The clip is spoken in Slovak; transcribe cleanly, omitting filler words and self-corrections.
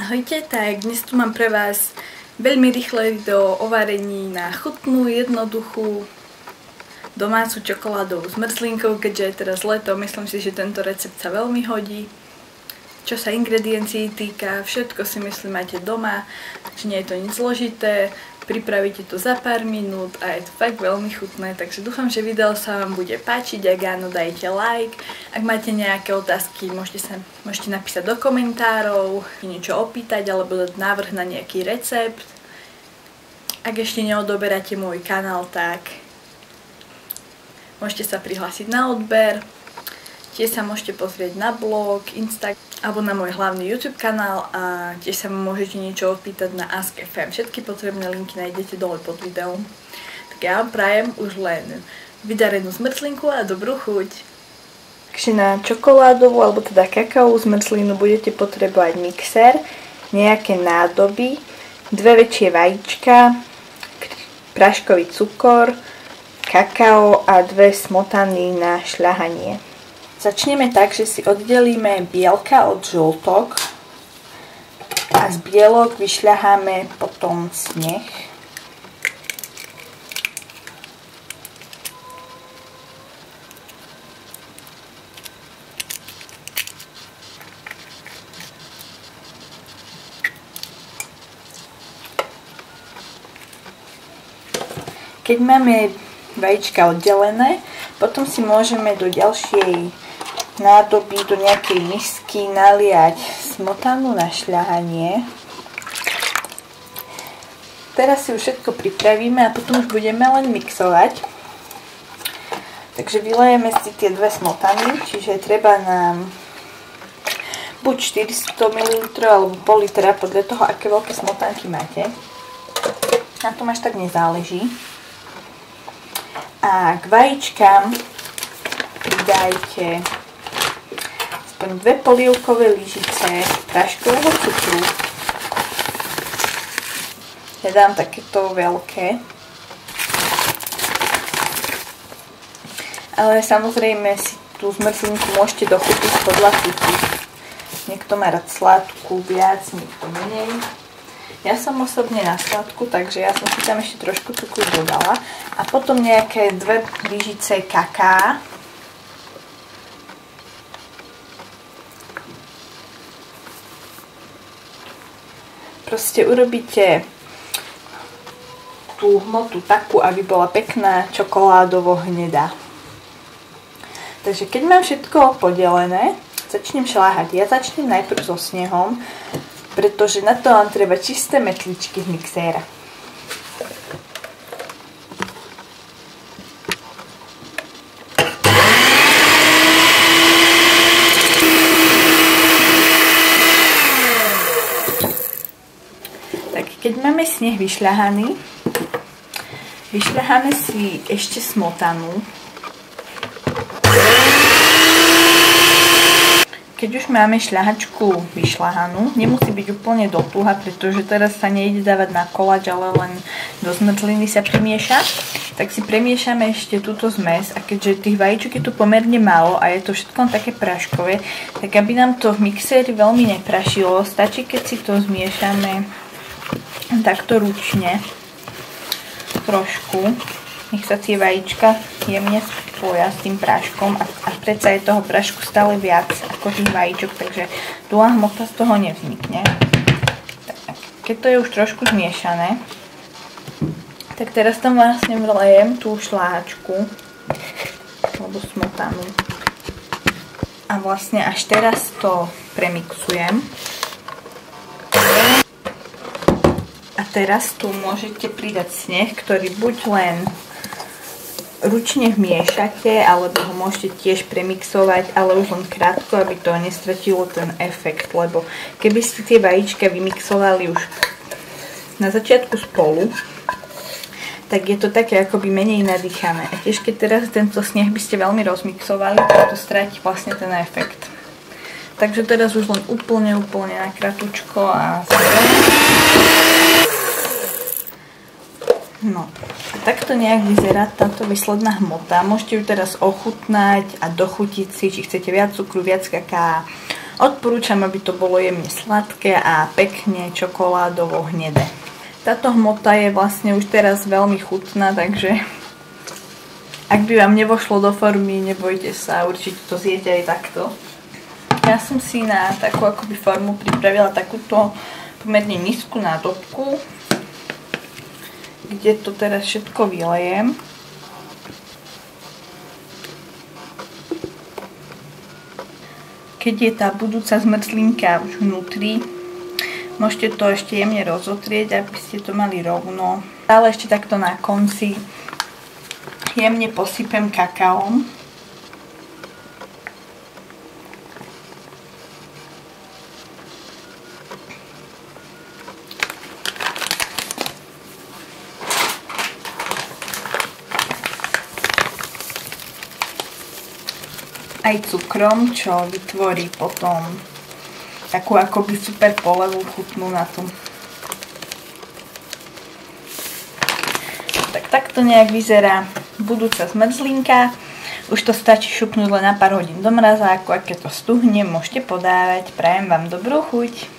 Ahojte, tak dnes tu mám pre vás veľmi rýchle video o varení na chutnú, jednoduchú domácu čokoládovú zmrzlinku, keďže je teraz leto, myslím si, že tento recept sa veľmi hodí. Čo sa ingrediencií týka, všetko si myslím máte doma, takže nie je to nič zložité, pripravíte to za pár minút a je to fakt veľmi chutné, takže dúfam, že video sa vám bude páčiť, ak áno, dajte like. Ak máte nejaké otázky, môžete napísať do komentárov, niečo opýtať alebo dať návrh na nejaký recept. Ak ešte neodoberáte môj kanál, tak môžete sa prihlásiť na odber. Tiež sa môžete pozrieť na blog, Instagram alebo na môj hlavný YouTube kanál a tiež sa môžete niečo opýtať na Ask.fm. Všetky potrebné linky nájdete dole pod videom. Tak ja vám prajem už len vydarenú zmrzlinku a dobrú chuť. Takže na čokoládovú alebo teda kakaovú zmrzlinu budete potrebovať mixer, nejaké nádoby, 2 väčšie vajíčka, práškový cukor, kakao a 2 smotany na šľahanie. Začneme tak, že si oddelíme bielka od žltok a z bielok vyšľaháme potom sneh. Keď máme vajíčka oddelené, potom si môžeme do ďalšej nádoby, do nejakej misky naliať smotanu na šľahanie. Teraz si už všetko pripravíme a potom už budeme len mixovať. Takže vylejeme si tie 2 smotany, čiže treba nám buď 400 ml alebo pol litra, podľa toho, aké veľké smotanky máte. Na tom až tak nezáleží. A k vajíčkam pridajte aspoň 2 polievkové lyžice práškového cukru. Ja dám takéto veľké. Ale samozrejme si tú zmrzlinku môžete dochutiť podľa chuti. Niekto má rád sladkú viac, niekto menej. Ja som osobne na sladku, takže ja som si tam ešte trošku cukru dodala. A potom nejaké 2 lyžice kaká. Proste urobíte tú hmotu takú, aby bola pekná čokoládovo hnedá. Takže keď mám všetko podelené, začnem šľahať. Ja začnem najprv so snehom, pretože na to vám treba čisté metličky z mixéra. Keď máme sneh vyšľahaný, vyšľaháme si ešte smotanu. Keď už máme šľahačku vyšľahanú, nemusí byť úplne dotúha, pretože teraz sa nejde dávať na koláč, ale len do zmrzliny sa primieša. Tak si premiešame ešte túto zmes a keďže tých vajíčok je tu pomerne málo a je to všetko také práškové, tak aby nám to v mixéri veľmi neprašilo, stačí keď si to zmiešame takto ručne trošku, nech sa tie vajíčka jemne spoja s tým práškom a predsa je toho prášku stále viac ako tých vajíčok, takže dlhá hmota z toho nevznikne. Tak, keď to je už trošku zmiešané, tak teraz tam vlastne vlejem tú šláhačku alebo smotanu a vlastne až teraz to premixujem. A teraz tu môžete pridať sneh, ktorý buď len ručne vmiešate, alebo ho môžete tiež premixovať, ale už len krátko, aby to nestratilo ten efekt, lebo keby ste tie vajíčka vymixovali už na začiatku spolu, tak je to také akoby menej nadýchané. A tiež keď teraz tento sneh by ste veľmi rozmixovali, tak to stratí vlastne ten efekt. Takže teraz už len úplne na kratučko a no, a takto nejak vyzerá táto výsledná hmota. Môžete ju teraz ochutnať a dochutiť si, či chcete viac cukru, viac kaká, Odporúčam, aby to bolo jemne sladké a pekne čokoládovo hnedé. Táto hmota je vlastne už teraz veľmi chutná, takže ak by vám nevošlo do formy, nebojte sa, určite to zjete aj takto. Ja som si na takú akoby formu pripravila takúto pomerne nízku nádobku, kde to teraz všetko vylejem. Keď je tá budúca zmrzlinka už vnútri, môžete to ešte jemne rozotrieť, aby ste to mali rovno. Ale ešte takto na konci jemne posypem kakaom. Aj cukrom, čo vytvorí potom takú akoby super polevu chutnú na tom. Tak takto nejak vyzerá budúca zmrzlinka. Už to stačí šupnúť len na pár hodín do mrazáku a keď to stuhne, môžete podávať. Prajem vám dobrú chuť.